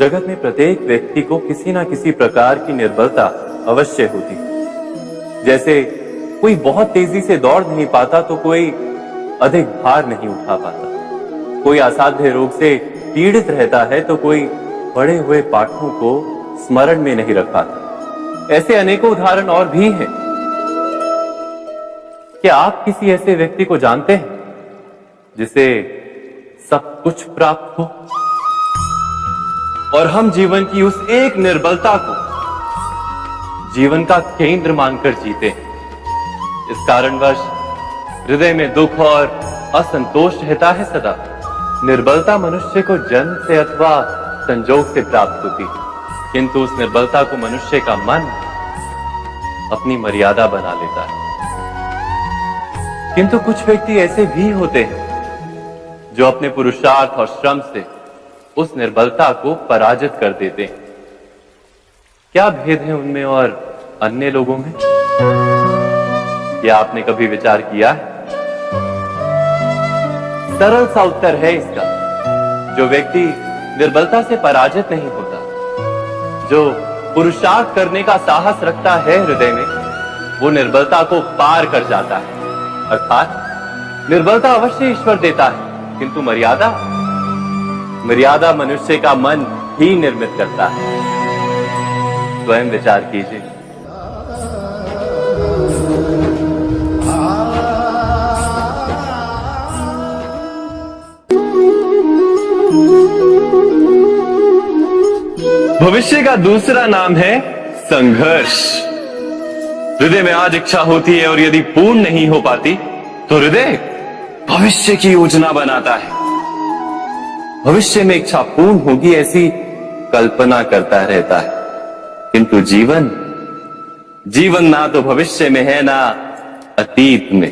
जगत में प्रत्येक व्यक्ति को किसी ना किसी प्रकार की निर्बलता अवश्य होती है। जैसे कोई बहुत तेजी से दौड़ नहीं पाता तो कोई अधिक भार नहीं उठा पाता, कोई असाध्य रोग से पीड़ित रहता है तो कोई पढ़े हुए पाठों को स्मरण में नहीं रख पाता। ऐसे अनेकों उदाहरण और भी हैं। क्या आप किसी ऐसे व्यक्ति को जानते हैं जिसे सब कुछ प्राप्त हो और हम जीवन की उस एक निर्बलता को जीवन का केंद्र मानकर जीते हैं? इस कारणवश हृदय में दुख और असंतोष रहता है सदा। निर्बलता मनुष्य को जन्म से अथवा संजोग से प्राप्त होती है, किंतु उस निर्बलता को मनुष्य का मन अपनी मर्यादा बना लेता है। किंतु कुछ व्यक्ति ऐसे भी होते हैं जो अपने पुरुषार्थ और श्रम से उस निर्बलता को पराजित कर देते हैं। क्या भेद है उनमें और अन्य लोगों में? क्या आपने कभी विचार किया है? सरल सा उत्तर है इसका। जो व्यक्ति निर्बलता से पराजित नहीं होता, जो पुरुषार्थ करने का साहस रखता है हृदय में, वो निर्बलता को पार कर जाता है। अर्थात निर्बलता अवश्य ईश्वर देता है, किंतु मर्यादा मनुष्य का मन ही निर्मित करता है। स्वयं विचार कीजिए। भविष्य का दूसरा नाम है संघर्ष। हृदय में आज इच्छा होती है और यदि पूर्ण नहीं हो पाती तो हृदय भविष्य की योजना बनाता है। भविष्य में इच्छा पूर्ण होगी ऐसी कल्पना करता रहता है, किंतु जीवन ना तो भविष्य में है ना अतीत में।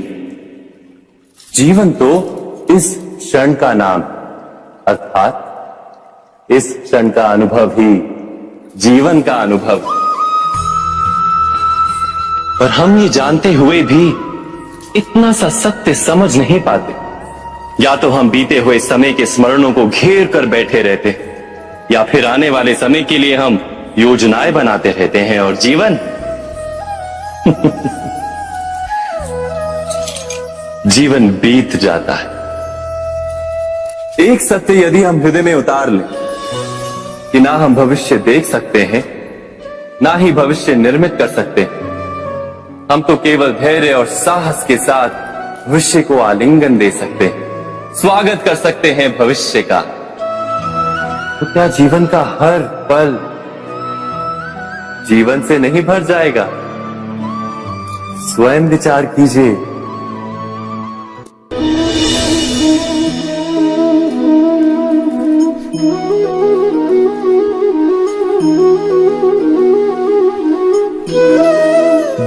जीवन तो इस क्षण का नाम, अर्थात इस क्षण का अनुभव ही जीवन का अनुभव। पर हम ये जानते हुए भी इतना सा सत्य समझ नहीं पाते। या तो हम बीते हुए समय के स्मरणों को घेर कर बैठे रहते, या फिर आने वाले समय के लिए हम योजनाएं बनाते रहते हैं और जीवन जीवन बीत जाता है। एक सत्य यदि हम हृदय में उतार लें कि ना हम भविष्य देख सकते हैं, ना ही भविष्य निर्मित कर सकते हैं, हम तो केवल धैर्य और साहस के साथ भविष्य को आलिंगन दे सकते हैं, स्वागत कर सकते हैं भविष्य का। तो क्या जीवन का हर पल जीवन से नहीं भर जाएगा? स्वयं विचार कीजिए।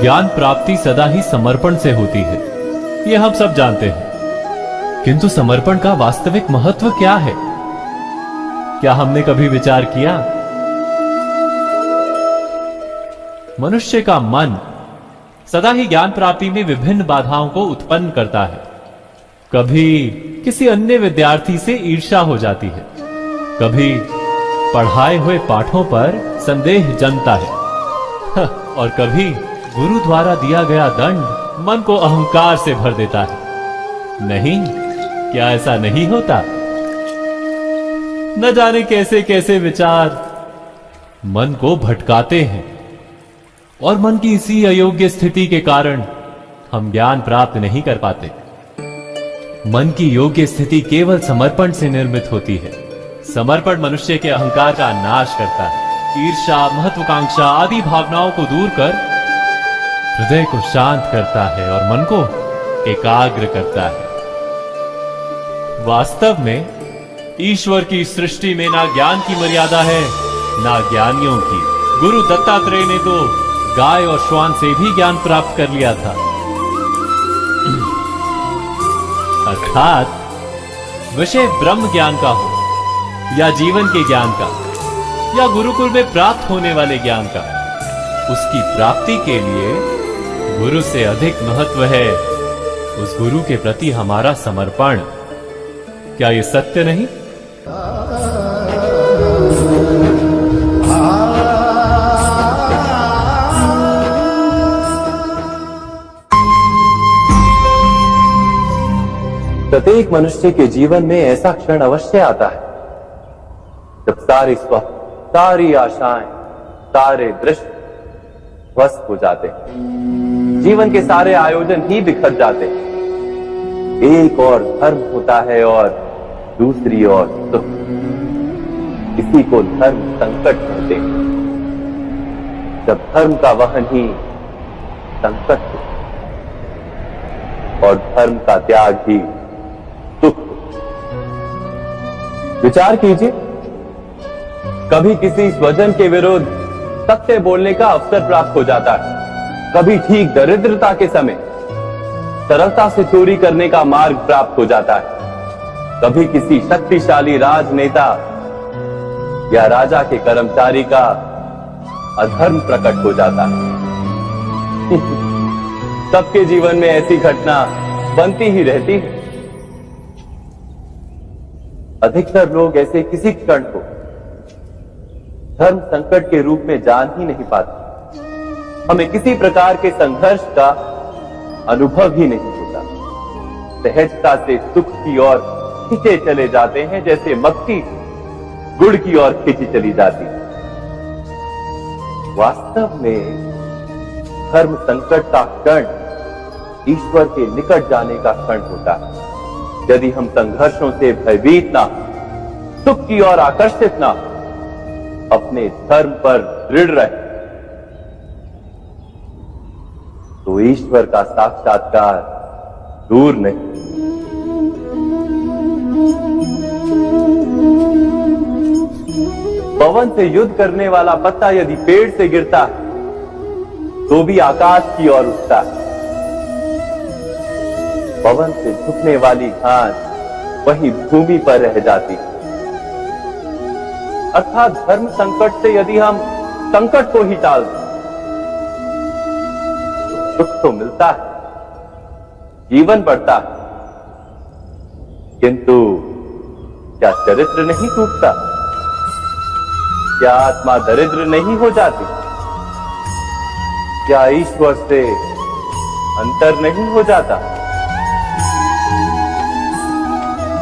ज्ञान प्राप्ति सदा ही समर्पण से होती है, यह हम सब जानते हैं। किंतु समर्पण का वास्तविक महत्व क्या है? क्या हमने कभी विचार किया? मनुष्य का मन सदा ही ज्ञान प्राप्ति में विभिन्न बाधाओं को उत्पन्न करता है। कभी किसी अन्य विद्यार्थी से ईर्ष्या हो जाती है, कभी पढ़ाए हुए पाठों पर संदेह जमता है और कभी गुरु द्वारा दिया गया दंड मन को अहंकार से भर देता है। नहीं, क्या ऐसा नहीं होता? न जाने कैसे कैसे विचार मन को भटकाते हैं और मन की इसी अयोग्य स्थिति के कारण हम ज्ञान प्राप्त नहीं कर पाते। मन की योग्य स्थिति केवल समर्पण से निर्मित होती है। समर्पण मनुष्य के अहंकार का नाश करता है, ईर्ष्या, महत्वाकांक्षा आदि भावनाओं को दूर कर हृदय को शांत करता है और मन को एकाग्र करता है। वास्तव में ईश्वर की सृष्टि में ना ज्ञान की मर्यादा है ना ज्ञानियों की। गुरु दत्तात्रेय ने तो गाय और श्वान से भी ज्ञान प्राप्त कर लिया था। अर्थात विषय ब्रह्म ज्ञान का हो या जीवन के ज्ञान का या गुरुकुल में प्राप्त होने वाले ज्ञान का, उसकी प्राप्ति के लिए गुरु से अधिक महत्व है उस गुरु के प्रति हमारा समर्पण। क्या ये सत्य नहीं? प्रत्येक मनुष्य के जीवन में ऐसा क्षण अवश्य आता है जब सारे स्वप्न, सारी आशाएं, सारे दृश्य ध्वस्त हो जाते हैं। जीवन के सारे आयोजन ही बिखर जाते हैं। एक और धर्म होता है और दूसरी ओर सुख। इसी को धर्म संकट कहते हैं। जब धर्म का वहन ही संकट हो और धर्म का त्याग ही सुख हो। विचार कीजिए, कभी किसी स्वजन के विरुद्ध सत्य बोलने का अवसर प्राप्त हो जाता है, कभी ठीक दरिद्रता के समय सरलता से चोरी करने का मार्ग प्राप्त हो जाता है, कभी किसी शक्तिशाली राजनेता या राजा के कर्मचारी का अधर्म प्रकट हो जाता है। सबके जीवन में ऐसी घटना बनती ही रहती है। अधिकतर लोग ऐसे किसी क्षण को धर्म संकट के रूप में जान ही नहीं पाते। हमें किसी प्रकार के संघर्ष का अनुभव ही नहीं होता। सहजता से सुख की ओर खींचे चले जाते हैं, जैसे मक्खी गुड़ की ओर खींची चली जाती है। वास्तव में धर्म संकट का क्षण ईश्वर के निकट जाने का क्षण होता है। यदि हम संघर्षों से भयभीत ना, सुख की ओर आकर्षित ना, अपने धर्म पर दृढ़ रहे, तो ईश्वर का साक्षात्कार दूर नहीं। पवन से युद्ध करने वाला पत्ता यदि पेड़ से गिरता है तो भी आकाश की ओर उठता है। पवन से झुकने वाली घास वही भूमि पर रह जाती है। अर्थात धर्म संकट से यदि हम संकट को ही टाल दें तो सुख तो मिलता है, जीवन बढ़ता है, किंतु क्या चरित्र नहीं टूटता? क्या आत्मा दरिद्र नहीं हो जाती? क्या ईश्वर से अंतर नहीं हो जाता?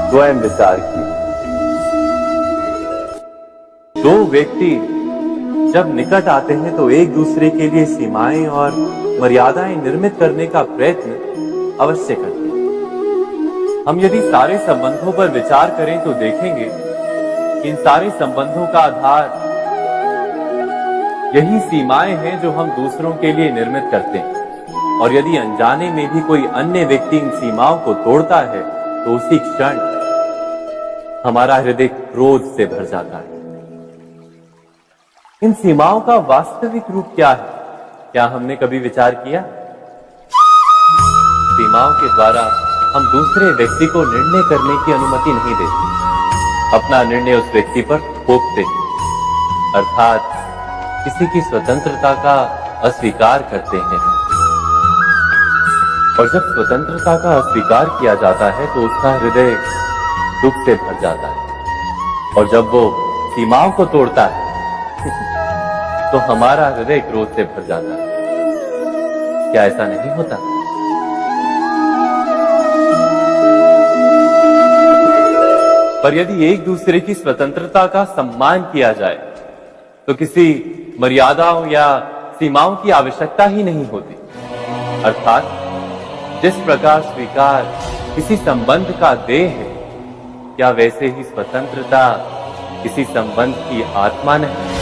स्वयं विचार कीजिए। दो व्यक्ति जब निकट आते हैं तो एक दूसरे के लिए सीमाएं और मर्यादाएं निर्मित करने का प्रयत्न अवश्य करते हैं। हम यदि सारे संबंधों पर विचार करें तो देखेंगे कि इन सारे संबंधों का आधार यही सीमाएं हैं जो हम दूसरों के लिए निर्मित करते हैं। और यदि अनजाने में भी कोई अन्य व्यक्ति इन सीमाओं को तोड़ता है तो उसी क्षण हमारा हृदय क्रोध से भर जाता है। इन सीमाओं का वास्तविक रूप क्या है? क्या हमने कभी विचार किया? सीमाओं के द्वारा हम दूसरे व्यक्ति को निर्णय करने की अनुमति नहीं देते। अपना निर्णय उस व्यक्ति पर थोपते हैं, अर्थात किसी की स्वतंत्रता का अस्वीकार करते हैं। और जब स्वतंत्रता का अस्वीकार किया जाता है तो उसका हृदय दुख से भर जाता है। और जब वो सीमाओं को तोड़ता है तो हमारा हृदय क्रोध से भर जाता है। क्या ऐसा नहीं होता? पर यदि एक दूसरे की स्वतंत्रता का सम्मान किया जाए तो किसी मर्यादाओं या सीमाओं की आवश्यकता ही नहीं होती। अर्थात जिस प्रकार स्वीकार किसी संबंध का देह है, क्या वैसे ही स्वतंत्रता किसी संबंध की आत्मा नहीं?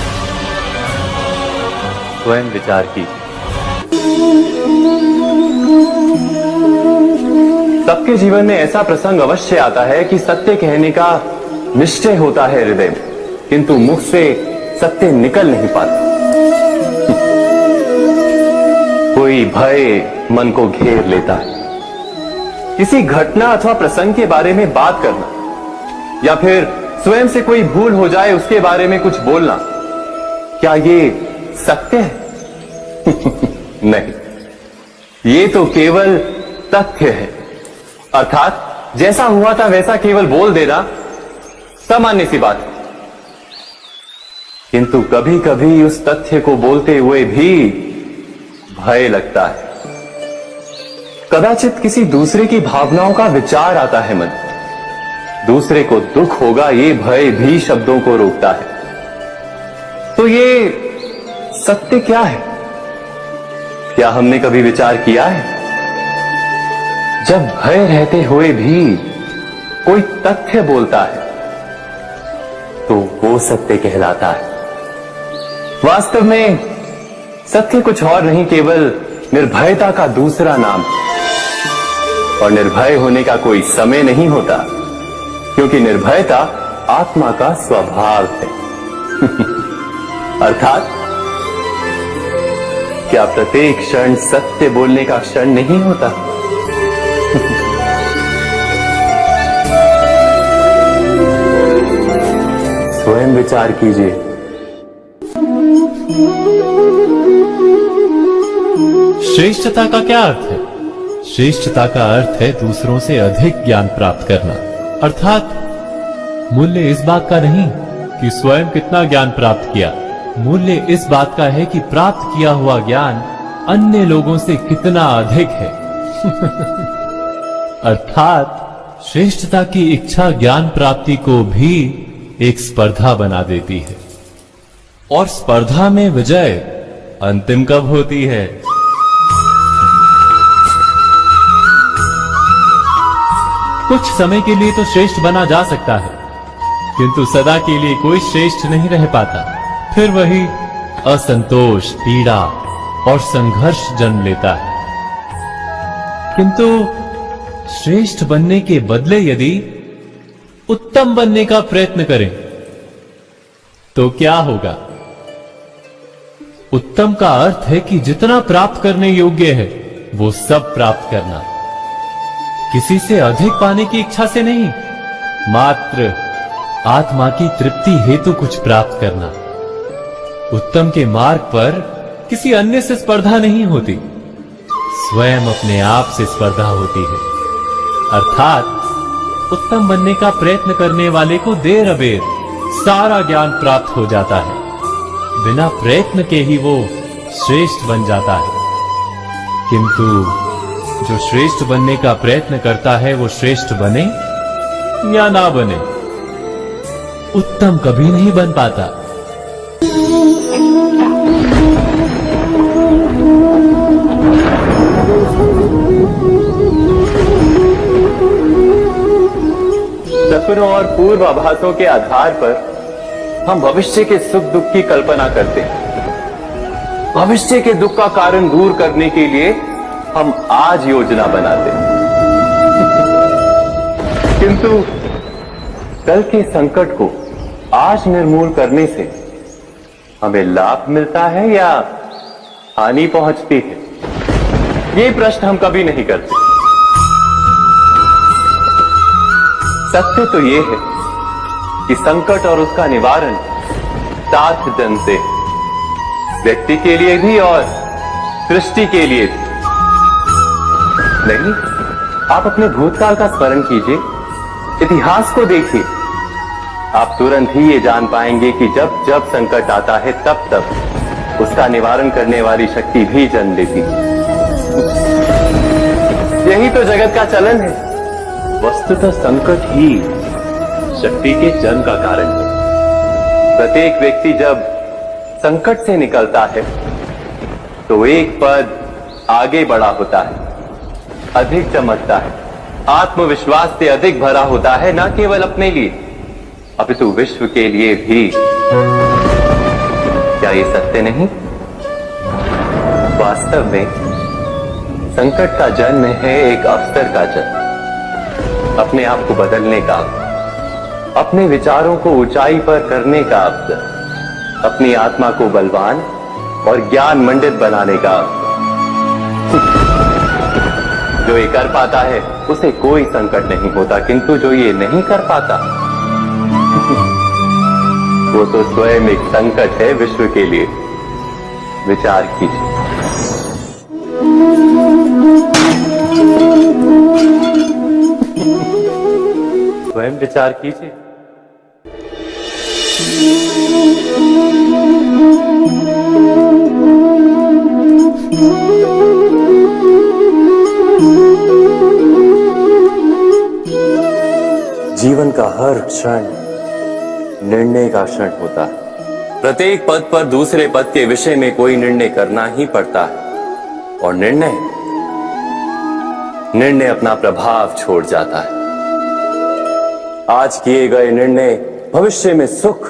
स्वयं विचार कीजिए। सबके जीवन में ऐसा प्रसंग अवश्य आता है कि सत्य कहने का निश्चय होता है हृदय में, किंतु मुख से सत्य निकल नहीं पाता। कोई भय मन को घेर लेता है। किसी घटना अथवा प्रसंग के बारे में बात करना या फिर स्वयं से कोई भूल हो जाए उसके बारे में कुछ बोलना, क्या ये सत्य है? नहीं, ये तो केवल तथ्य है। अर्थात जैसा हुआ था वैसा केवल बोल देना सामान्य सी बात है। किंतु कभी कभी उस तथ्य को बोलते हुए भी भय लगता है। कदाचित किसी दूसरे की भावनाओं का विचार आता है मन, दूसरे को दुख होगा ये भय भी शब्दों को रोकता है। तो ये सत्य क्या है? क्या हमने कभी विचार किया है? जब भय रहते हुए भी कोई तथ्य बोलता है तो वो सत्य कहलाता है। वास्तव में सत्य कुछ और नहीं, केवल निर्भयता का दूसरा नाम। और निर्भय होने का कोई समय नहीं होता, क्योंकि निर्भयता आत्मा का स्वभाव है। अर्थात क्या प्रत्येक क्षण सत्य बोलने का क्षण नहीं होता? स्वयं विचार कीजिए। श्रेष्ठता का क्या अर्थ है? श्रेष्ठता का अर्थ है दूसरों से अधिक ज्ञान प्राप्त करना। अर्थात मूल्य इस बात का नहीं कि स्वयं कितना ज्ञान प्राप्त किया, मूल्य इस बात का है कि प्राप्त किया हुआ ज्ञान अन्य लोगों से कितना अधिक है। अर्थात श्रेष्ठता की इच्छा ज्ञान प्राप्ति को भी एक स्पर्धा बना देती है। और स्पर्धा में विजय अंतिम कब होती है? कुछ समय के लिए तो श्रेष्ठ बना जा सकता है, किंतु सदा के लिए कोई श्रेष्ठ नहीं रह पाता। फिर वही असंतोष, पीड़ा और संघर्ष जन्म लेता है। किंतु श्रेष्ठ बनने के बदले यदि उत्तम बनने का प्रयत्न करें तो क्या होगा? उत्तम का अर्थ है कि जितना प्राप्त करने योग्य है वो सब प्राप्त करना, किसी से अधिक पाने की इच्छा से नहीं, मात्र आत्मा की तृप्ति हेतु कुछ प्राप्त करना। उत्तम के मार्ग पर किसी अन्य से स्पर्धा नहीं होती, स्वयं अपने आप से स्पर्धा होती है। अर्थात उत्तम बनने का प्रयत्न करने वाले को देर अबेर सारा ज्ञान प्राप्त हो जाता है, बिना प्रयत्न के ही वो श्रेष्ठ बन जाता है। किंतु जो श्रेष्ठ बनने का प्रयत्न करता है वो श्रेष्ठ बने या ना बने, उत्तम कभी नहीं बन पाता। सपनों और पूर्वाभासों के आधार पर हम भविष्य के सुख दुख की कल्पना करते हैं। भविष्य के दुख का कारण दूर करने के लिए हम आज योजना बनाते हैं। किंतु कल के संकट को आज निर्मूल करने से हमें लाभ मिलता है या हानि पहुंचती है? ये प्रश्न हम कभी नहीं करते। सत्य तो ये है कि संकट और उसका निवारण साथ जन से, व्यक्ति के लिए भी और सृष्टि के लिए भी। नहीं, आप अपने भूतकाल का स्मरण कीजिए, इतिहास को देखिए, आप तुरंत ही ये जान पाएंगे कि जब जब संकट आता है तब तब उसका निवारण करने वाली शक्ति भी जन्म लेती है। यही तो जगत का चलन है। वस्तुतः संकट ही शक्ति के जन्म का कारण है। प्रत्येक व्यक्ति जब संकट से निकलता है तो एक पद आगे बढ़ा होता है, अधिक चमकता है, आत्मविश्वास से अधिक भरा होता है, न केवल अपने लिए अपितु विश्व के लिए भी। क्या ये सत्य नहीं? वास्तव में संकट का जन्म है एक अवसर का जन्म, अपने आप को बदलने का, अपने विचारों को ऊंचाई पर करने का अवसर, अपनी आत्मा को बलवान और ज्ञान मंडित बनाने का अवसर। जो ये कर पाता है उसे कोई संकट नहीं होता, किंतु जो ये नहीं कर पाता वो तो स्वयं एक संकट है विश्व के लिए। विचार कीजिए। स्वयं विचार कीजिए। जीवन का हर क्षण निर्णय का क्षण होता है। प्रत्येक पद पर दूसरे पद के विषय में कोई निर्णय करना ही पड़ता है और निर्णय अपना प्रभाव छोड़ जाता है। आज किए गए निर्णय भविष्य में सुख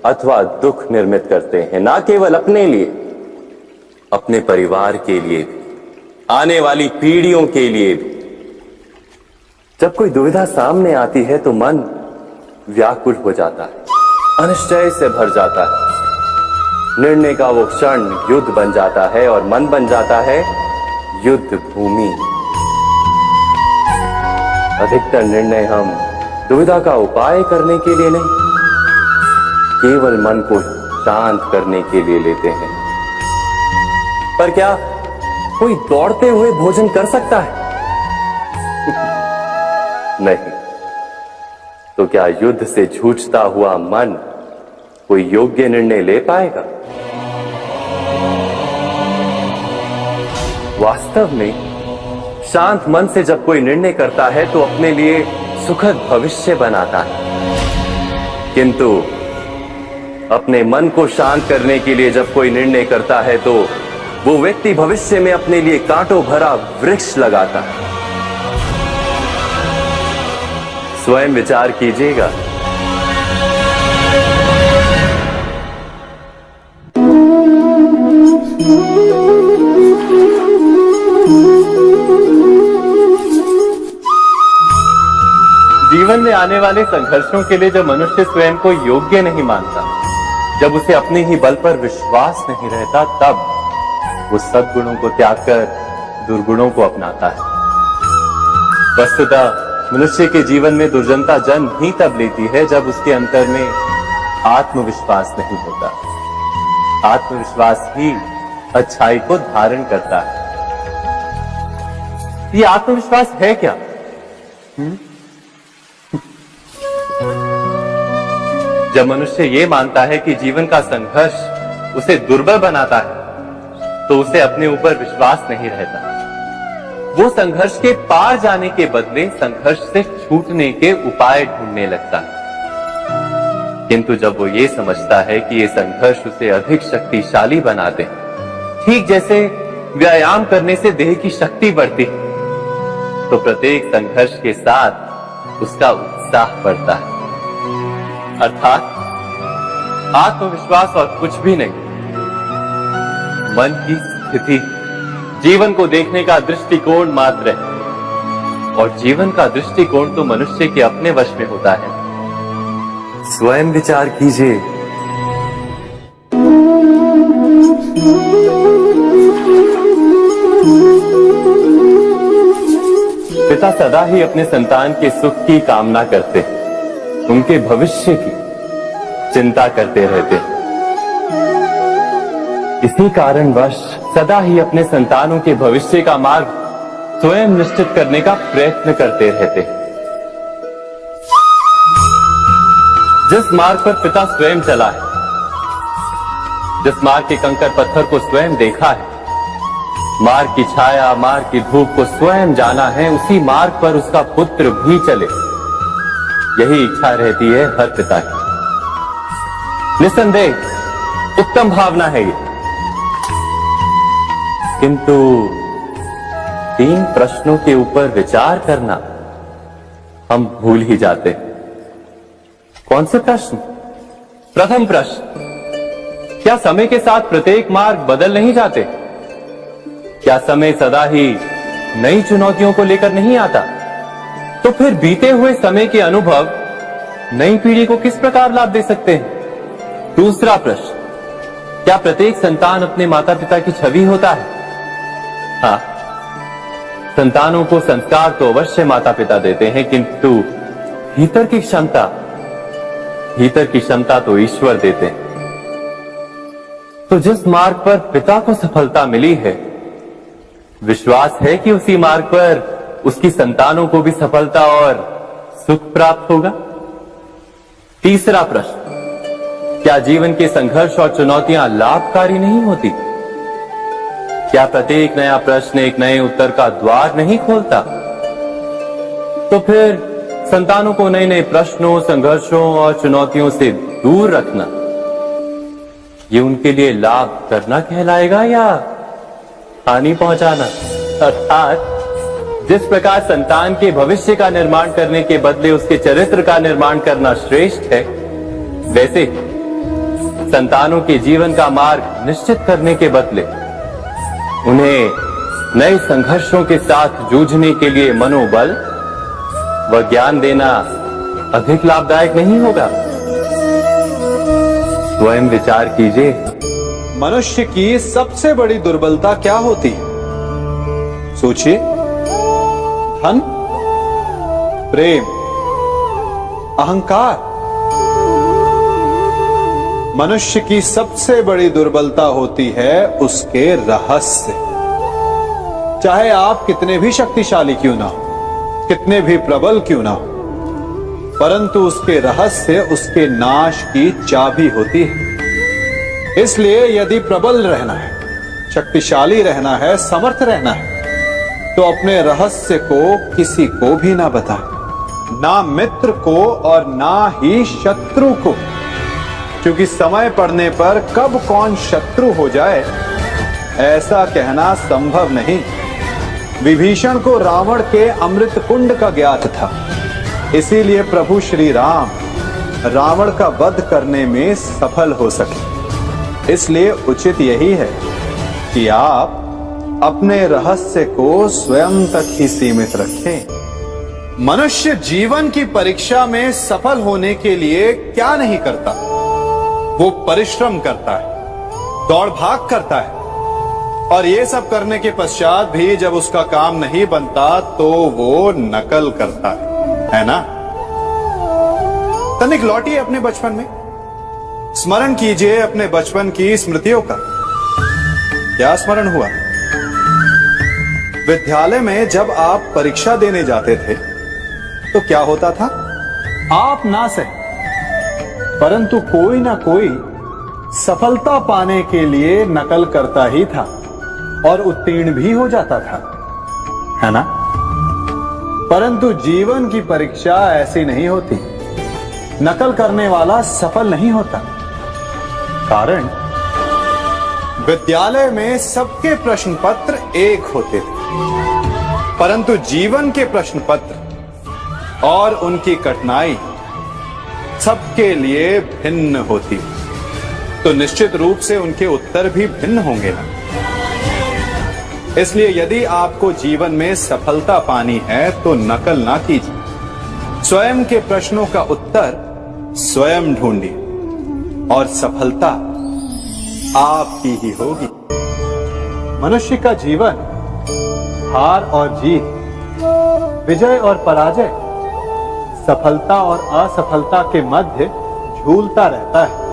अथवा दुख निर्मित करते हैं, ना केवल अपने लिए, अपने परिवार के लिए भी, आने वाली पीढ़ियों के लिए भी। जब कोई दुविधा सामने आती है तो मन व्याकुल हो जाता है, अनिश्चय से भर जाता है। निर्णय का वो क्षण युद्ध बन जाता है और मन बन जाता है युद्ध भूमि। अधिकतर निर्णय हम दुविधा का उपाय करने के लिए नहीं, केवल मन को शांत करने के लिए लेते हैं। पर क्या कोई दौड़ते हुए भोजन कर सकता है? नहीं। तो क्या युद्ध से जूझता हुआ मन कोई योग्य निर्णय ले पाएगा? वास्तव में शांत मन से जब कोई निर्णय करता है तो अपने लिए सुखद भविष्य बनाता है, किंतु अपने मन को शांत करने के लिए जब कोई निर्णय करता है तो वो व्यक्ति भविष्य में अपने लिए कांटों भरा वृक्ष लगाता है। स्वयं विचार कीजिएगा। जीवन में आने वाले संघर्षों के लिए जब मनुष्य स्वयं को योग्य नहीं मानता, जब उसे अपने ही बल पर विश्वास नहीं रहता, तब वो सद्गुणों को त्याग कर दुर्गुणों को अपनाता है। वस्तुतः मनुष्य के जीवन में दुर्जनता जन्म ही तब लेती है जब उसके अंतर में आत्मविश्वास नहीं होता। आत्मविश्वास ही अच्छाई को धारण करता है। ये आत्मविश्वास है क्या? जब मनुष्य ये मानता है कि जीवन का संघर्ष उसे दुर्बल बनाता है, तो उसे अपने ऊपर विश्वास नहीं रहता। वो संघर्ष के पार जाने के बदले संघर्ष से छूटने के उपाय ढूंढने लगता है। किंतु जब वो ये समझता है कि ये संघर्ष उसे अधिक शक्तिशाली बनाते, ठीक जैसे व्यायाम करने से देह की शक्ति बढ़ती, तो प्रत्येक संघर्ष के साथ उसका उत्साह बढ़ता है। अर्थात आत्मविश्वास और कुछ भी नहीं, मन की स्थिति, जीवन को देखने का दृष्टिकोण मात्र है। और जीवन का दृष्टिकोण तो मनुष्य के अपने वश में होता है। स्वयं विचार कीजिए। पिता सदा ही अपने संतान के सुख की कामना करते, उनके भविष्य की चिंता करते रहते। इसी कारणवश सदा ही अपने संतानों के भविष्य का मार्ग स्वयं निश्चित करने का प्रयत्न करते रहते। जिस मार्ग पर पिता स्वयं चला है, जिस मार्ग के कंकर पत्थर को स्वयं देखा है, मार्ग की छाया, मार्ग की धूप को स्वयं जाना है, उसी मार्ग पर उसका पुत्र भी चले, यही इच्छा रहती है हर पिता की। निसंदेह उत्तम भावना है ये। किंतु 3 प्रश्नों के ऊपर विचार करना हम भूल ही जाते। कौन से प्रश्न? प्रथम प्रश्न, क्या समय के साथ प्रत्येक मार्ग बदल नहीं जाते? क्या समय सदा ही नई चुनौतियों को लेकर नहीं आता? तो फिर बीते हुए समय के अनुभव नई पीढ़ी को किस प्रकार लाभ दे सकते हैं? दूसरा प्रश्न, क्या प्रत्येक संतान अपने माता पिता की छवि होता है? हाँ, संतानों को संस्कार तो अवश्य माता पिता देते हैं, किंतु भीतर की क्षमता तो ईश्वर देते हैं। तो जिस मार्ग पर पिता को सफलता मिली है, विश्वास है कि उसी मार्ग पर उसकी संतानों को भी सफलता और सुख प्राप्त होगा। तीसरा प्रश्न, क्या जीवन के संघर्ष और चुनौतियां लाभकारी नहीं होती? क्या प्रत्येक नया प्रश्न एक नए उत्तर का द्वार नहीं खोलता? तो फिर संतानों को नए नए प्रश्नों, संघर्षों और चुनौतियों से दूर रखना, ये उनके लिए लाभ करना कहलाएगा या हानि पहुंचाना? अर्थात जिस प्रकार संतान के भविष्य का निर्माण करने के बदले उसके चरित्र का निर्माण करना श्रेष्ठ है, वैसे संतानों के जीवन का मार्ग निश्चित करने के बदले उन्हें नए संघर्षों के साथ जूझने के लिए मनोबल व ज्ञान देना अधिक लाभदायक नहीं होगा? स्वयं विचार कीजिए। मनुष्य की सबसे बड़ी दुर्बलता क्या होती है? सोचिए। धन, प्रेम, अहंकार। मनुष्य की सबसे बड़ी दुर्बलता होती है उसके रहस्य। चाहे आप कितने भी शक्तिशाली क्यों ना हो, कितने भी प्रबल क्यों ना हो, परंतु उसके रहस्य उसके नाश की चाबी होती है। इसलिए यदि प्रबल रहना है, शक्तिशाली रहना है, समर्थ रहना है, तो अपने रहस्य को किसी को भी ना बताएं, ना मित्र को और ना ही शत्रु को, क्योंकि समय पड़ने पर कब कौन शत्रु हो जाए ऐसा कहना संभव नहीं। विभीषण को रावण के अमृत कुंड का ज्ञात था, इसीलिए प्रभु श्री राम रावण का वध करने में सफल हो सके। इसलिए उचित यही है कि आप अपने रहस्य को स्वयं तक ही सीमित रखें। मनुष्य जीवन की परीक्षा में सफल होने के लिए क्या नहीं करता? वो परिश्रम करता है, दौड़ भाग करता है, और ये सब करने के पश्चात भी जब उसका काम नहीं बनता तो वो नकल करता है ना? तनिक लौटिए अपने बचपन में, स्मरण कीजिए अपने बचपन की स्मृतियों का। क्या स्मरण हुआ? विद्यालय में जब आप परीक्षा देने जाते थे तो क्या होता था? आप ना सही, परंतु कोई ना कोई सफलता पाने के लिए नकल करता ही था और उत्तीर्ण भी हो जाता था, है ना? परंतु जीवन की परीक्षा ऐसी नहीं होती। नकल करने वाला सफल नहीं होता। कारण विद्यालय में सबके प्रश्न पत्र एक होते थे, परंतु जीवन के प्रश्न पत्र और उनकी कठिनाई सबके लिए भिन्न होती, तो निश्चित रूप से उनके उत्तर भी भिन्न होंगे ना। इसलिए यदि आपको जीवन में सफलता पानी है तो नकल ना कीजिए, स्वयं के प्रश्नों का उत्तर स्वयं ढूंढिए और सफलता आपकी ही होगी। मनुष्य का जीवन हार और जीत, विजय और पराजय, सफलता और असफलता के मध्य झूलता रहता है।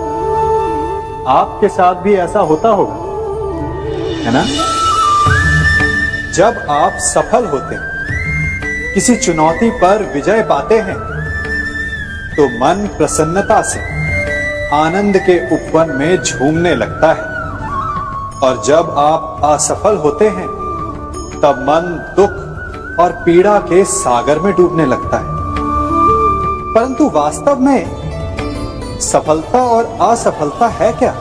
आपके साथ भी ऐसा होता होगा, है ना? जब आप सफल होते हैं, किसी चुनौती पर विजय पाते हैं, तो मन प्रसन्नता से आनंद के उपवन में झूमने लगता है, और जब आप असफल होते हैं तब मन दुख और पीड़ा के सागर में डूबने लगता है। परंतु वास्तव में सफलता और असफलता है क्या?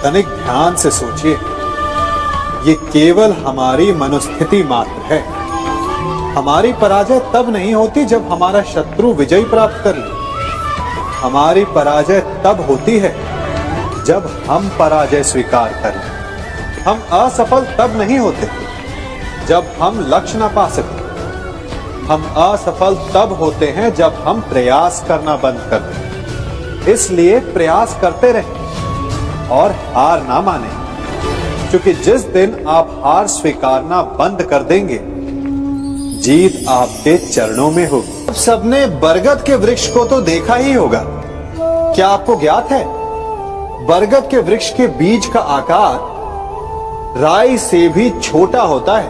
तनिक ध्यान से सोचिए। ये केवल हमारी मनोस्थिति मात्र है। हमारी पराजय तब नहीं होती जब हमारा शत्रु विजय प्राप्त कर ले। हमारी पराजय तब होती है जब हम पराजय स्वीकार कर लें। हम असफल तब नहीं होते जब हम लक्ष्य न पा सके। हम असफल तब होते हैं जब हम प्रयास करना बंद कर दें। इसलिए प्रयास करते रहें और हार ना माने, क्योंकि जिस दिन आप हार स्वीकारना बंद कर देंगे, जीत आपके चरणों में होगी। अब सबने बरगद के वृक्ष को तो देखा ही होगा। क्या आपको ज्ञात है, बरगद के वृक्ष के बीज का आकार राई से भी छोटा होता है,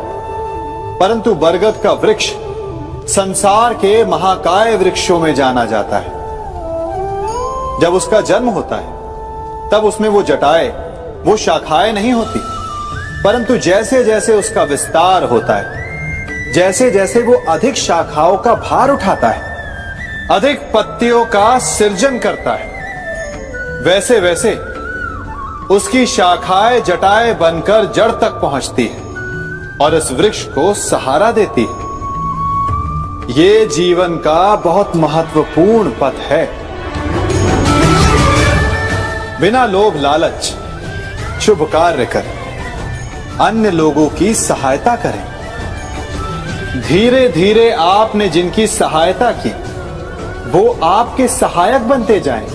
परंतु बरगद का वृक्ष संसार के महाकाय वृक्षों में जाना जाता है। जब उसका जन्म होता है तब उसमें वो जटाएं, वो शाखाएं नहीं होती, परंतु जैसे जैसे उसका विस्तार होता है जैसे जैसे वो अधिक शाखाओं का भार उठाता है, अधिक पत्तियों का सृजन करता है, वैसे वैसे उसकी शाखाएं जटाएं बनकर जड़ तक पहुंचती है और इस वृक्ष को सहारा देती है। ये जीवन का बहुत महत्वपूर्ण पथ है। बिना लोभ लालच शुभ कार्य करें, अन्य लोगों की सहायता करें। धीरे धीरे आपने जिनकी सहायता की वो आपके सहायक बनते जाएं,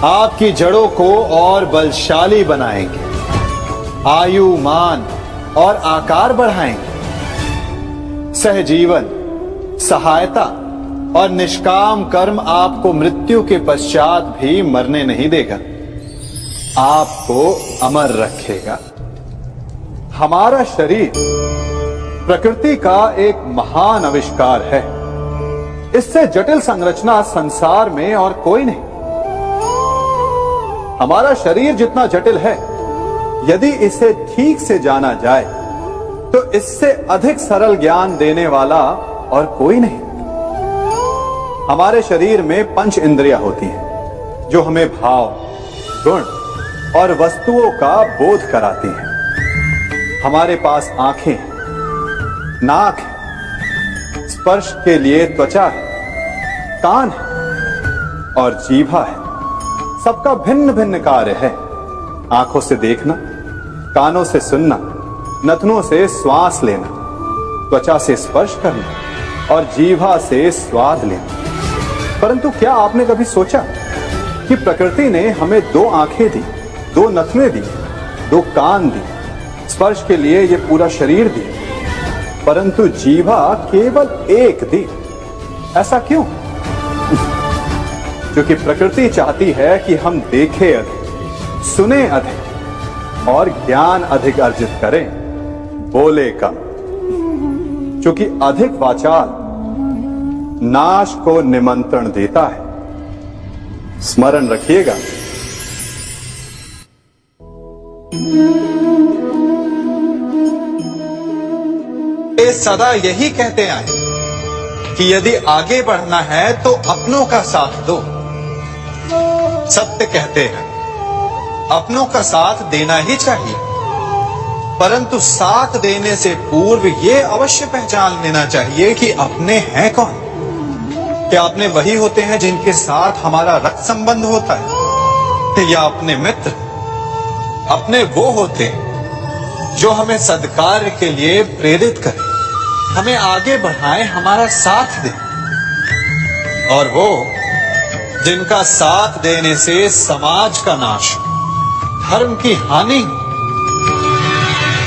आपकी जड़ों को और बलशाली बनाएंगे, आयु मान और आकार बढ़ाएंगे। सहजीवन, सहायता और निष्काम कर्म आपको मृत्यु के पश्चात भी मरने नहीं देगा, आपको अमर रखेगा। हमारा शरीर प्रकृति का एक महान आविष्कार है। इससे जटिल संरचना संसार में और कोई नहीं। हमारा शरीर जितना जटिल है, यदि इसे ठीक से जाना जाए तो इससे अधिक सरल ज्ञान देने वाला और कोई नहीं। हमारे शरीर में 5 इंद्रियां होती हैं जो हमें भाव, गुण और वस्तुओं का बोध कराती हैं। हमारे पास आंखें हैं, नाक है, स्पर्श के लिए त्वचा है, कान है और जीभा है। सबका भिन्न भिन्न कार्य है। आंखों से देखना, कानों से सुनना, नथनों से श्वास लेना, त्वचा से स्पर्श करना और जीभा से स्वाद लेना। परंतु क्या आपने कभी सोचा कि प्रकृति ने हमें 2 आंखें दी, 2 नथने दी, 2 कान दी, स्पर्श के लिए ये पूरा शरीर दिया, परंतु जीभा केवल 1 दी? ऐसा क्यों? क्योंकि प्रकृति चाहती है कि हम देखें अधिक, सुने अधिक और ज्ञान अधिक अर्जित करें, बोले कम। क्योंकि अधिक वाचाल नाश को निमंत्रण देता है। स्मरण रखिएगा। ये सदा यही कहते आए कि यदि आगे बढ़ना है तो अपनों का साथ दो। सत्य कहते हैं, अपनों का साथ देना ही चाहिए, परंतु साथ देने से पूर्व ये अवश्य पहचान लेना चाहिए कि अपने हैं कौन। क्या अपने वही होते हैं जिनके साथ हमारा रक्त संबंध होता है, या अपने मित्र? अपने वो होते हैं जो हमें सद्कार्य के लिए प्रेरित करें, हमें आगे बढ़ाएं, हमारा साथ दें। और वो जिनका साथ देने से समाज का नाश, धर्म की हानि,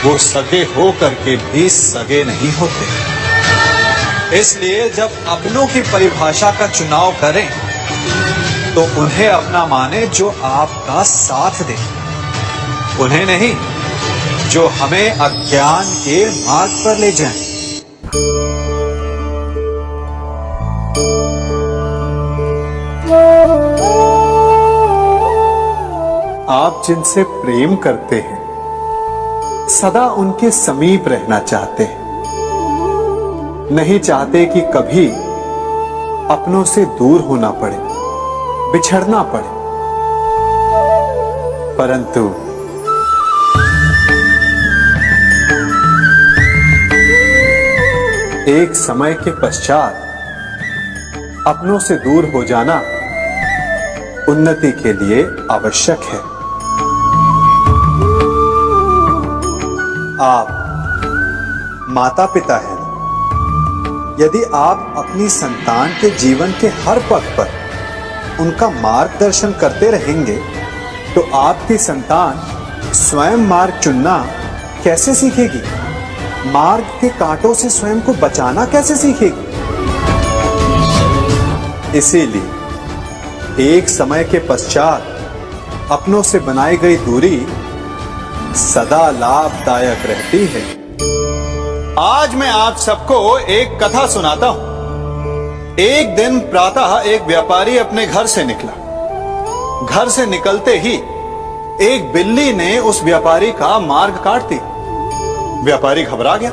वो सगे हो करके भी सगे नहीं होते। इसलिए जब अपनों की परिभाषा का चुनाव करें तो उन्हें अपना माने जो आपका साथ दे, उन्हें नहीं जो हमें अज्ञान के मार्ग पर ले जाएं। आप जिनसे प्रेम करते हैं सदा उनके समीप रहना चाहते हैं, नहीं चाहते कि कभी अपनों से दूर होना पड़े, बिछड़ना पड़े। परंतु एक समय के पश्चात अपनों से दूर हो जाना उन्नति के लिए आवश्यक है। आप माता पिता हैं। यदि आप अपनी संतान के जीवन के हर पग पर उनका मार्गदर्शन करते रहेंगे तो आपकी संतान स्वयं मार्ग चुनना कैसे सीखेगी? मार्ग के कांटों से स्वयं को बचाना कैसे सीखेगी? इसीलिए एक समय के पश्चात अपनों से बनाई गई दूरी सदा लाभदायक रहती है। आज मैं आप सबको एक कथा सुनाता हूं। एक दिन प्रातः एक व्यापारी अपने घर से निकला। घर से निकलते ही एक बिल्ली ने उस व्यापारी का मार्ग काट दिया। व्यापारी घबरा गया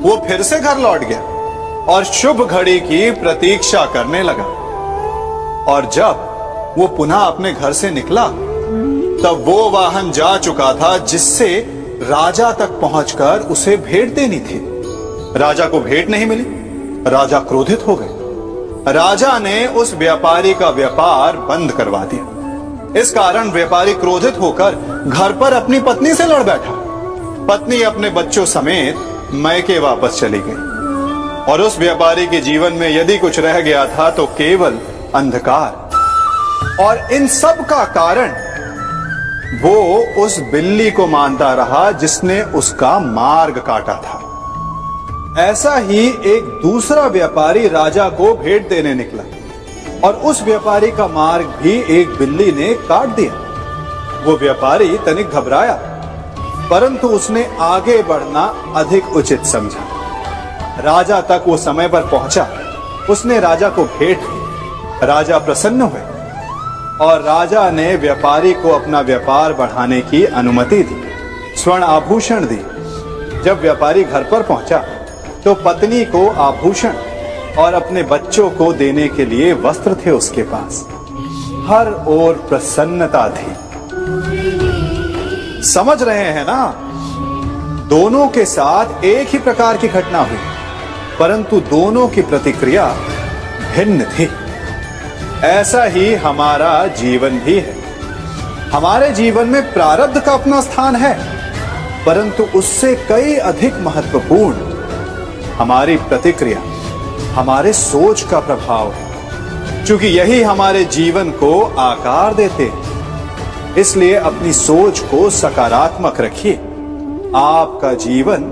वो फिर से घर लौट गया और शुभ घड़ी की प्रतीक्षा करने लगा। और जब वो पुनः अपने घर से निकला तब वो वाहन जा चुका था जिससे राजा तक पहुंचकर उसे भेंट देनी थी। राजा को भेंट नहीं मिली। राजा क्रोधित हो गए। राजा ने उस व्यापारी का व्यापार बंद करवा दिया। इस कारण व्यापारी क्रोधित होकर घर पर अपनी पत्नी से लड़ बैठा। पत्नी अपने बच्चों समेत मैके वापस चली गई और उस व्यापारी के जीवन में यदि कुछ रह गया था तो केवल अंधकार। और इन सब का कारण वो उस बिल्ली को मानता रहा जिसने उसका मार्ग काटा था। ऐसा ही एक दूसरा व्यापारी राजा को भेंट देने निकला और उस व्यापारी का मार्ग भी एक बिल्ली ने काट दिया। वो व्यापारी तनिक घबराया, परंतु उसने आगे बढ़ना अधिक उचित समझा। राजा तक वो समय पर पहुंचा। उसने राजा को भेंट दी। राजा प्रसन्न हुए और राजा ने व्यापारी को अपना व्यापार बढ़ाने की अनुमति दी, स्वर्ण आभूषण दी। जब व्यापारी घर पर पहुंचा तो पत्नी को आभूषण और अपने बच्चों को देने के लिए वस्त्र थे उसके पास। हर ओर प्रसन्नता थी। समझ रहे हैं ना? दोनों के साथ एक ही प्रकार की घटना हुई, परंतु दोनों की प्रतिक्रिया भिन्न थी। ऐसा ही हमारा जीवन भी है। हमारे जीवन में प्रारब्ध का अपना स्थान है, परंतु उससे कई अधिक महत्वपूर्ण हमारी प्रतिक्रिया, हमारे सोच का प्रभाव है, क्योंकि यही हमारे जीवन को आकार देते हैं। इसलिए अपनी सोच को सकारात्मक रखिए। आपका जीवन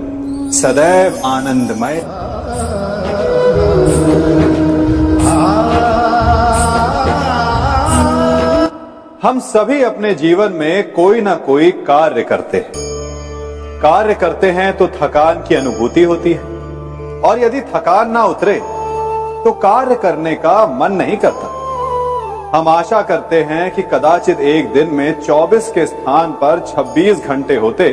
सदैव आनंदमय। हम सभी अपने जीवन में कोई ना कोई कार्य करते हैं। कार्य करते हैं तो थकान की अनुभूति होती है, और यदि थकान ना उतरे तो कार्य करने का मन नहीं करता। हम आशा करते हैं कि कदाचित एक दिन में 24 के स्थान पर 26 घंटे होते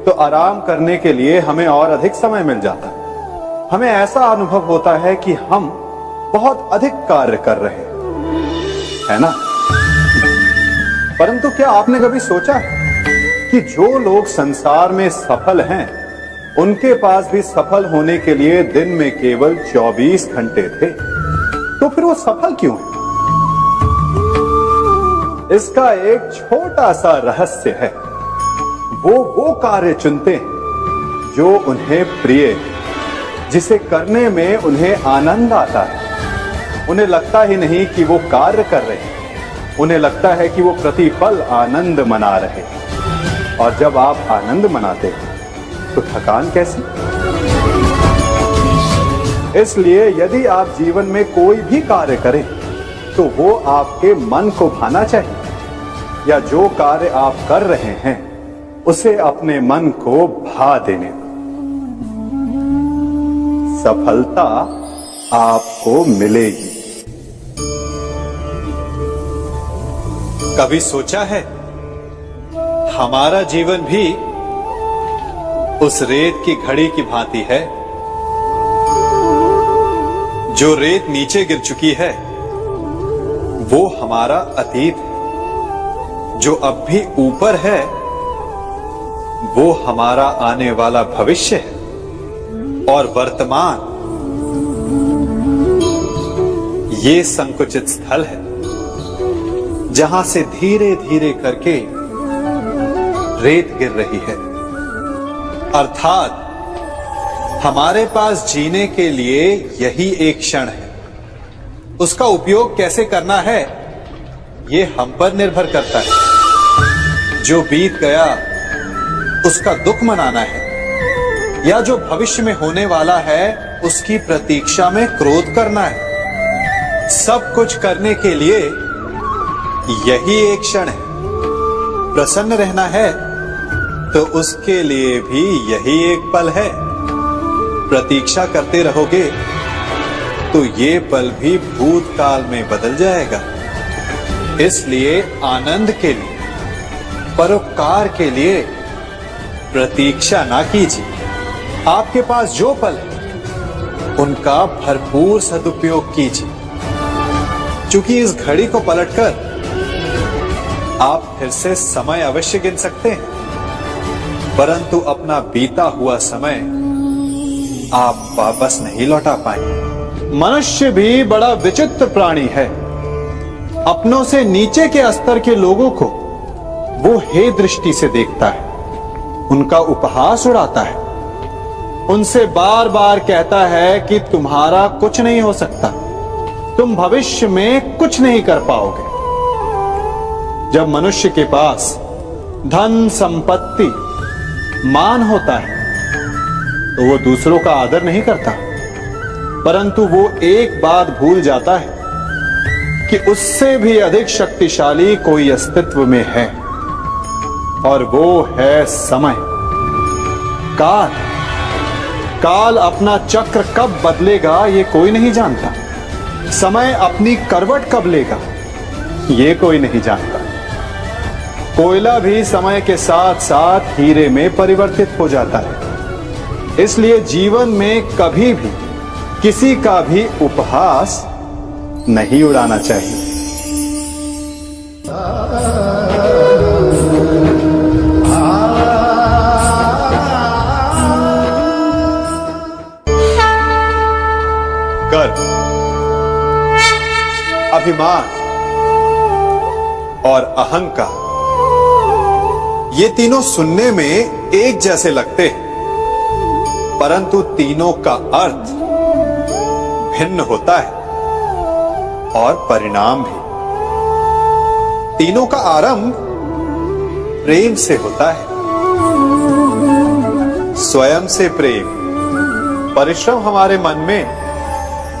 तो आराम करने के लिए हमें और अधिक समय मिल जाता। हमें ऐसा अनुभव होता है कि हम बहुत अधिक कार्य कर रहे हैं, है ना? परंतु क्या आपने कभी सोचा है कि जो लोग संसार में सफल हैं, उनके पास भी सफल होने के लिए दिन में केवल 24 घंटे थे? तो फिर वो सफल क्यों है? इसका एक छोटा सा रहस्य है। वो कार्य चुनते हैं जो उन्हें प्रिय है, जिसे करने में उन्हें आनंद आता है। उन्हें लगता ही नहीं कि वो कार्य कर रहे हैं, उन्हें लगता है कि वो प्रतिपल आनंद मना रहे हैं। और जब आप आनंद मनाते हैं तो थकान कैसी? इसलिए यदि आप जीवन में कोई भी कार्य करें तो वो आपके मन को भाना चाहिए, या जो कार्य आप कर रहे हैं उसे अपने मन को भा देने दो। सफलता आपको मिलेगी। कभी सोचा है हमारा जीवन भी उस रेत की घड़ी की भांति है? जो रेत नीचे गिर चुकी है वो हमारा अतीत है। जो अब भी ऊपर है वो हमारा आने वाला भविष्य है। और वर्तमान ये संकुचित स्थल है जहां से धीरे धीरे करके रेत गिर रही है। अर्थात हमारे पास जीने के लिए यही एक क्षण है। उसका उपयोग कैसे करना है ये हम पर निर्भर करता है। जो बीत गया उसका दुख मनाना है, या जो भविष्य में होने वाला है उसकी प्रतीक्षा में क्रोध करना है। सब कुछ करने के लिए यही एक क्षण है। प्रसन्न रहना है तो उसके लिए भी यही एक पल है। प्रतीक्षा करते रहोगे तो ये पल भी भूतकाल में बदल जाएगा। इसलिए आनंद के लिए, परोपकार के लिए प्रतीक्षा ना कीजिए, आपके पास जो पल है उनका भरपूर सदुपयोग कीजिए, क्योंकि इस घड़ी को पलटकर आप फिर से समय अवश्य गिन सकते हैं, परंतु अपना बीता हुआ समय आप वापस नहीं लौटा पाएंगे। मनुष्य भी बड़ा विचित्र प्राणी है। अपनों से नीचे के स्तर के लोगों को वो हे दृष्टि से देखता है, उनका उपहास उड़ाता है, उनसे बार बार कहता है कि तुम्हारा कुछ नहीं हो सकता, तुम भविष्य में कुछ नहीं कर पाओगे। जब मनुष्य के पास धन, संपत्ति, मान होता है तो वो दूसरों का आदर नहीं करता, परंतु वो एक बात भूल जाता है कि उससे भी अधिक शक्तिशाली कोई अस्तित्व में है, और वो है समय। काल काल अपना चक्र कब बदलेगा ये कोई नहीं जानता। समय अपनी करवट कब लेगा ये कोई नहीं जानता। कोयला भी समय के साथ साथ हीरे में परिवर्तित हो जाता है। इसलिए जीवन में कभी भी किसी का भी उपहास नहीं उड़ाना चाहिए। गर्व, अभिमान और अहंकार, ये तीनों सुनने में एक जैसे लगते हैं, परंतु तीनों का अर्थ भिन्न होता है और परिणाम भी। तीनों का आरंभ प्रेम से होता है। स्वयं से प्रेम, परिश्रम हमारे मन में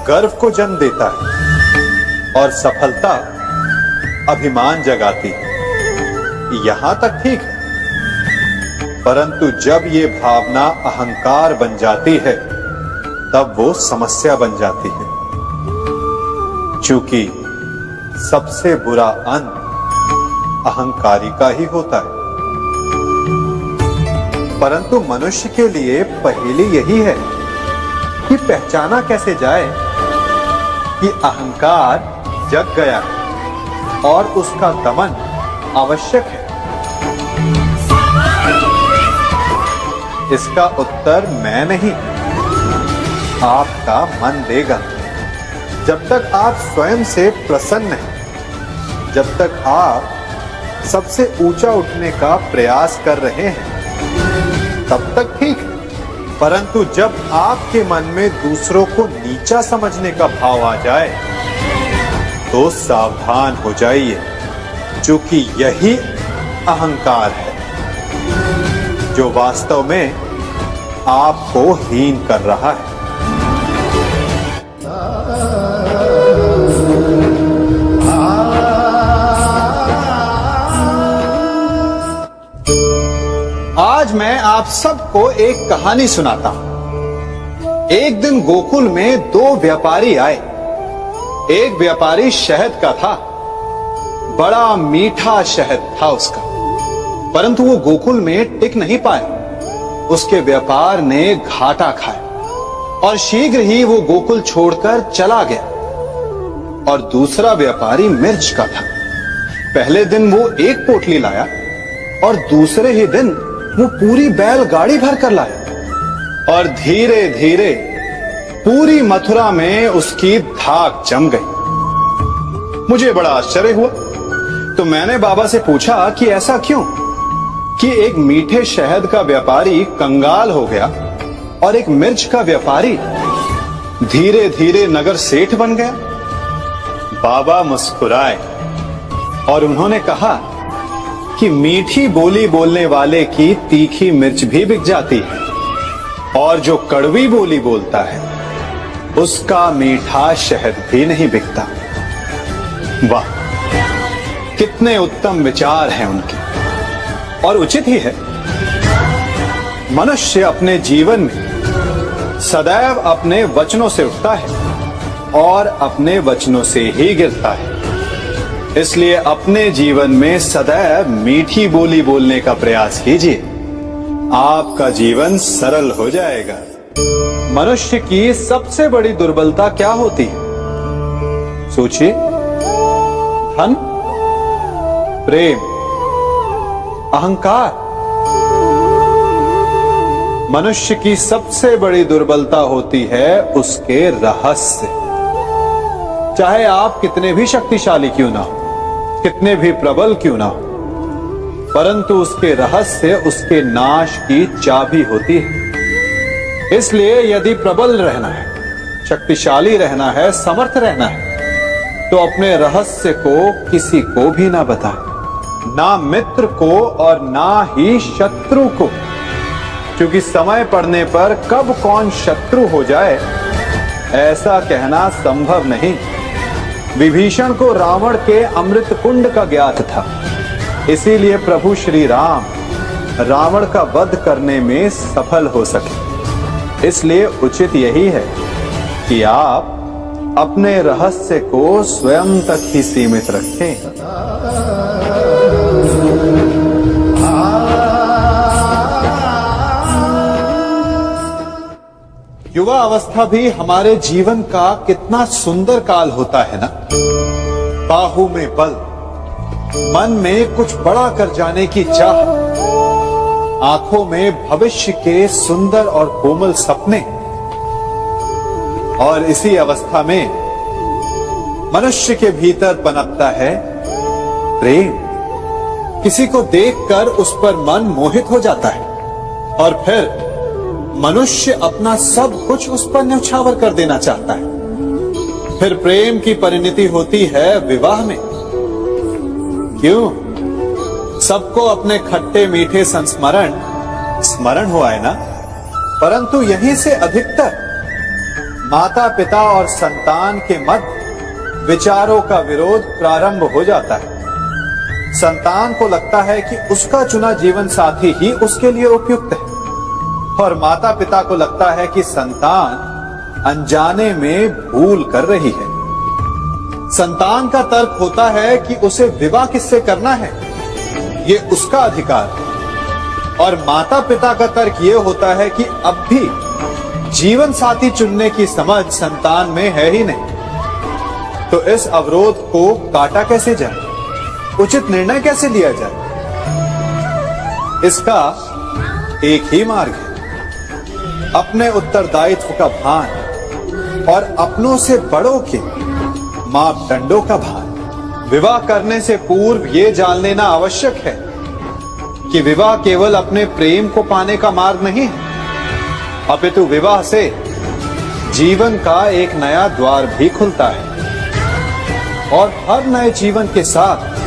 गर्व को जन्म देता है और सफलता अभिमान जगाती है। यहां तक ठीक है, परंतु जब ये भावना अहंकार बन जाती है तब वो समस्या बन जाती है, क्योंकि सबसे बुरा अंत अहंकारी का ही होता है। परंतु मनुष्य के लिए पहेली यही है कि पहचाना कैसे जाए कि अहंकार जग गया है और उसका दमन आवश्यक है। इसका उत्तर मैं नहीं, आपका मन देगा। जब तक आप स्वयं से प्रसन्न हैं, जब तक आप सबसे ऊंचा उठने का प्रयास कर रहे हैं, तब तक ठीक है। परंतु जब आपके मन में दूसरों को नीचा समझने का भाव आ जाए तो सावधान हो जाइए, क्योंकि यही अहंकार है जो वास्तव में आपको हीन कर रहा है। आज मैं आप सबको एक कहानी सुनाता हूं। एक दिन गोकुल में दो व्यापारी आए। एक व्यापारी शहद का था, बड़ा मीठा शहद था उसका, परंतु वो गोकुल में टिक नहीं पाया। उसके व्यापार ने घाटा खाया और शीघ्र ही वो गोकुल छोड़कर चला गया। और दूसरा व्यापारी मिर्च का था। पहले दिन वो एक पोटली लाया और दूसरे ही दिन वो पूरी बैलगाड़ी भर कर लाया, और धीरे धीरे पूरी मथुरा में उसकी धाक जम गई। मुझे बड़ा आश्चर्य हुआ, तो मैंने बाबा से पूछा कि ऐसा क्यों कि एक मीठे शहद का व्यापारी कंगाल हो गया और एक मिर्च का व्यापारी धीरे धीरे नगर सेठ बन गया। बाबा मुस्कुराए और उन्होंने कहा कि मीठी बोली बोलने वाले की तीखी मिर्च भी बिक जाती है, और जो कड़वी बोली बोलता है उसका मीठा शहद भी नहीं बिकता। वाह, कितने उत्तम विचार हैं उनके, और उचित ही है। मनुष्य अपने जीवन में सदैव अपने वचनों से उठता है और अपने वचनों से ही गिरता है। इसलिए अपने जीवन में सदैव मीठी बोली बोलने का प्रयास कीजिए, आपका जीवन सरल हो जाएगा। मनुष्य की सबसे बड़ी दुर्बलता क्या होती है? सोचिए। धन, प्रेम, अहंकार। मनुष्य की सबसे बड़ी दुर्बलता होती है उसके रहस्य। चाहे आप कितने भी शक्तिशाली क्यों ना हो, कितने भी प्रबल क्यों ना हो, परंतु उसके रहस्य उसके नाश की चाबी होती है। इसलिए यदि प्रबल रहना है, शक्तिशाली रहना है, समर्थ रहना है, तो अपने रहस्य को किसी को भी ना बताएं, ना मित्र को और ना ही शत्रु को, क्योंकि समय पड़ने पर कब कौन शत्रु हो जाए ऐसा कहना संभव नहीं। विभीषण को रावण के अमृत कुंड का ज्ञात था, इसीलिए प्रभु श्री राम रावण का वध करने में सफल हो सके। इसलिए उचित यही है कि आप अपने रहस्य को स्वयं तक ही सीमित रखें। युवा अवस्था भी हमारे जीवन का कितना सुंदर काल होता है ना। बाहु में बल, मन में कुछ बड़ा कर जाने की चाह, आंखों में भविष्य के सुंदर और कोमल सपने। और इसी अवस्था में मनुष्य के भीतर पनपता है प्रेम। किसी को देखकर उस पर मन मोहित हो जाता है और फिर मनुष्य अपना सब कुछ उस पर न्यौछावर कर देना चाहता है। फिर प्रेम की परिणति होती है विवाह में। क्यों? सबको अपने खट्टे मीठे संस्मरण स्मरण हुआ है ना। परंतु यहीं से अधिकतर माता पिता और संतान के मध्य विचारों का विरोध प्रारंभ हो जाता है। संतान को लगता है कि उसका चुना जीवन साथी ही उसके लिए उपयुक्त है, और माता पिता को लगता है कि संतान अनजाने में भूल कर रही है। संतान का तर्क होता है कि उसे विवाह किससे करना है, ये उसका अधिकार है। और माता पिता का तर्क ये होता है कि अब भी जीवन साथी चुनने की समझ संतान में है ही नहीं। तो इस अवरोध को काटा कैसे जाए, उचित निर्णय कैसे लिया जाए? इसका एक ही मार्ग है, अपने उत्तरदायित्व का भान और अपनों से बड़ों के मापदंडों का भान। विवाह करने से पूर्व ये जान लेना आवश्यक है कि विवाह केवल अपने प्रेम को पाने का मार्ग नहीं है, अपितु विवाह से जीवन का एक नया द्वार भी खुलता है। और हर नए जीवन के साथ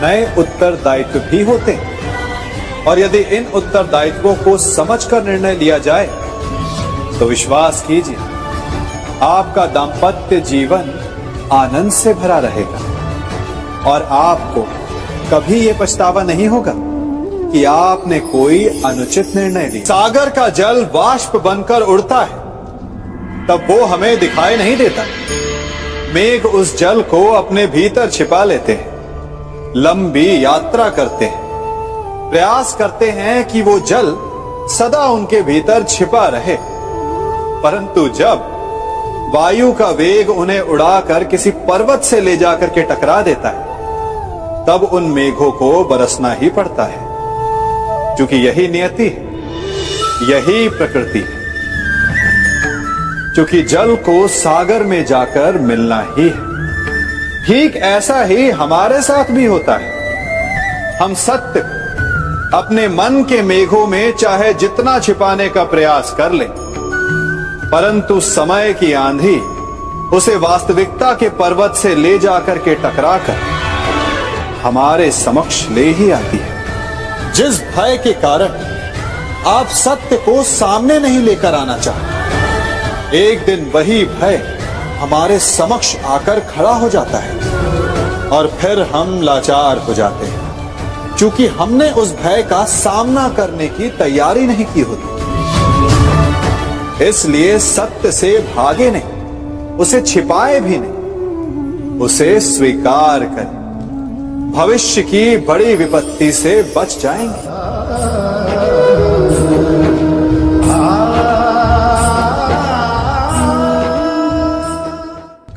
नए उत्तरदायित्व भी होते हैं। और यदि इन उत्तरदायित्वों को समझकर निर्णय लिया जाए तो विश्वास कीजिए आपका दाम्पत्य जीवन आनंद से भरा रहेगा और आपको कभी यह पछतावा नहीं होगा कि आपने कोई अनुचित निर्णय लिया। सागर का जल वाष्प बनकर उड़ता है, तब वो हमें दिखाई नहीं देता। मेघ उस जल को अपने भीतर छिपा लेते हैं, लंबी यात्रा करते हैं, प्रयास करते हैं कि वो जल सदा उनके भीतर छिपा रहे। परंतु जब वायु का वेग उन्हें उड़ाकर किसी पर्वत से ले जाकर के टकरा देता है, तब उन मेघों को बरसना ही पड़ता है, क्योंकि यही नियति है, यही प्रकृति है। क्योंकि जल को सागर में जाकर मिलना ही है। ठीक ऐसा ही हमारे साथ भी होता है। हम सत्य अपने मन के मेघों में चाहे जितना छिपाने का प्रयास कर ले, परंतु समय की आंधी उसे वास्तविकता के पर्वत से ले जाकर के टकराकर हमारे समक्ष ले ही आती है। जिस भय के कारण आप सत्य को सामने नहीं लेकर आना चाहते, एक दिन वही भय हमारे समक्ष आकर खड़ा हो जाता है और फिर हम लाचार हो जाते हैं, क्योंकि हमने उस भय का सामना करने की तैयारी नहीं की होती। इसलिए सत्य से भागे नहीं, उसे छिपाए भी नहीं, उसे स्वीकार करें। भविष्य की बड़ी विपत्ति से बच जाएंगे।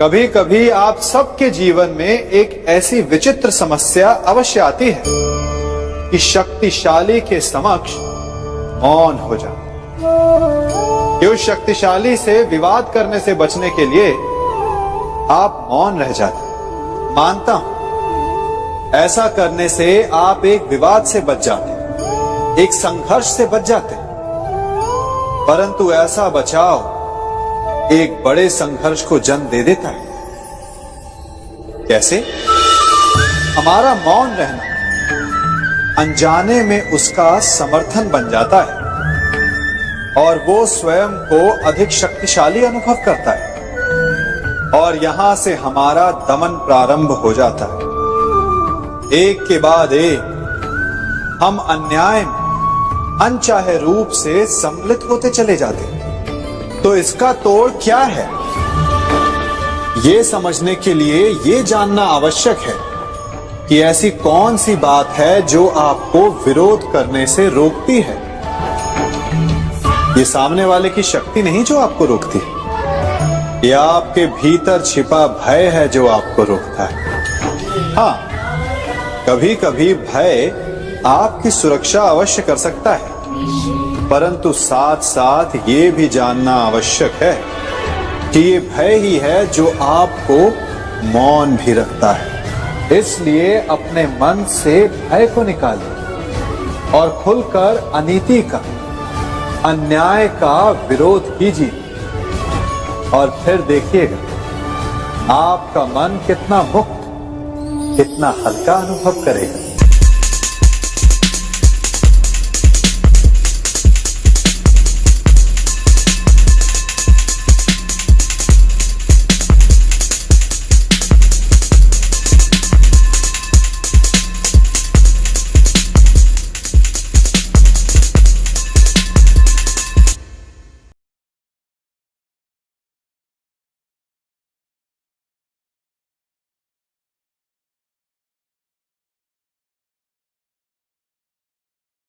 कभी कभी आप सबके जीवन में एक ऐसी विचित्र समस्या अवश्य आती है कि शक्तिशाली के समक्ष मौन हो जाओ। कि उस शक्तिशाली से विवाद करने से बचने के लिए आप मौन रह जाते। मानता हूं ऐसा करने से आप एक विवाद से बच जाते, एक संघर्ष से बच जाते, परंतु ऐसा बचाव एक बड़े संघर्ष को जन्म दे देता है। कैसे? हमारा मौन रहना अनजाने में उसका समर्थन बन जाता है और वो स्वयं को अधिक शक्तिशाली अनुभव करता है और यहां से हमारा दमन प्रारंभ हो जाता है। एक के बाद एक हम अन्याय में अनचाहे रूप से सम्मिलित होते चले जाते हैं। तो इसका तोड़ क्या है? ये समझने के लिए ये जानना आवश्यक है कि ऐसी कौन सी बात है जो आपको विरोध करने से रोकती है। ये सामने वाले की शक्ति नहीं जो आपको रोकती है, ये आपके भीतर छिपा भय है जो आपको रोकता है। हाँ, कभी कभी भय आपकी सुरक्षा अवश्य कर सकता है, परंतु साथ साथ ये भी जानना आवश्यक है कि ये भय ही है जो आपको मौन भी रखता है। इसलिए अपने मन से भय को निकालिए और खुलकर अनीति का, अन्याय का विरोध कीजिए और फिर देखिएगा आपका मन कितना मुक्त, कितना हल्का अनुभव करेगा।